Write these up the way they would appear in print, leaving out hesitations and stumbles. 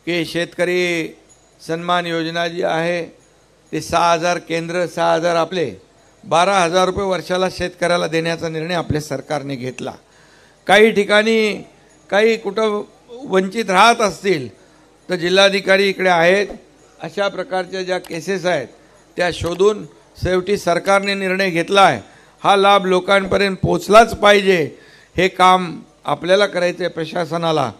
की शेतकरी सन्मान योजना जी आहे ते 6,000 केंद्र 6,000 आपले 12,000 रुपये वर्षाला शेतकऱ्याला देण्याचा निर्णय आपल्या सरकारने घेतला। काही ठिकाणी काही कुठं वंचित राहत असतील तर जिल्हाधिकारी इकडे आहेत, अशा प्रकारच्या ज्या केसेस आहेत त्या शोधून शेवटी सरकारने निर्णय घेतला आहे हा लाभ लोकांपर्यंत पोहोचलाच पाहिजे, हे काम आपल्याला करायचे प्रशासनाला।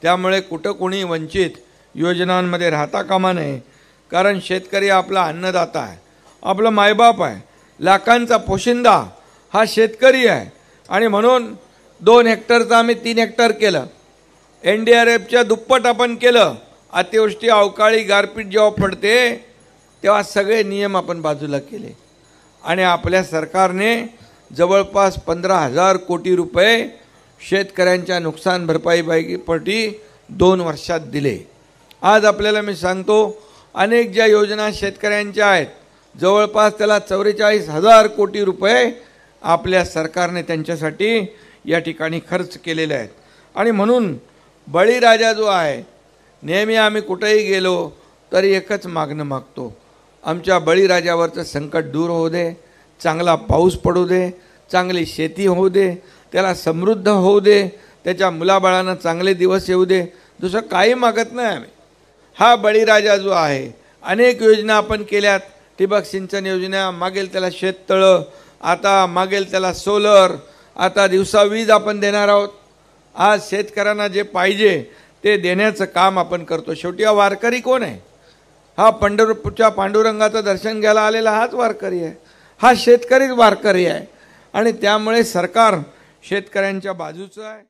त्यामुळे कुठं कोणी वंचित योजनांमध्ये राहता कामा नये, कारण शेतकरी आपला अन्नदाता आहे, आपला मायबाप आहे, लाखांचा पोशिंदा हा शेतकरी आहे। आणि म्हणून 2 हेक्टरचं आम्ही 3 हेक्टर केलं, NDRFच्या दुप्पट आपण केलं। अतिवृष्टी अवकाळी गारपीट जेव्हा पडते तेव्हा सगळे नियम आपण बाजूला केले आणि आपल्या सरकारने जवळपास 15,000 कोटी रुपये शेतकऱ्यांच्या नुकसान भरपाईपैकी 2 वर्षात दिले। आज आपल्याला मी सांगतो अनेक ज्या योजना शेतकऱ्यांच्या आहेत जवळपास त्याला 44,000 कोटी रुपये आपल्या सरकारने त्यांच्यासाठी या ठिकाणी खर्च केलेले आहेत। आणि म्हणून बळीराजा जो आहे, नेहमी आम्ही कुठेही गेलो तरी एकच मागणं मागतो, आमच्या बळीराजावरचं संकट दूर होऊ दे, चांगला पाऊस पडू दे, चांगली शेती होऊ दे, त्याला समृद्ध होऊ दे, त्याच्या मुलाबाळांना चांगले दिवस येऊ दे, दुसरं काही मागत नाही आम्ही। हा बळीराजा जो आहे, अनेक योजना आपण केल्यात, ठिबक सिंचन योजना, मागेल त्याला शेततळं, आता मागेल त्याला सोलर, आता दिवसा वीज आपण देणार आहोत। आज शेतकऱ्यांना जे पाहिजे ते देण्याचं काम आपण करतो। शेवटी हा वारकरी कोण आहे? हा पंढरपूरच्या पांडुरंगाचं दर्शन घ्यायला आलेला हाच वारकरी आहे, हा शेतकरीच वारकरी आहे। आणि त्यामुळे सरकार शेतकऱ्यांच्या बाजूचं आहे।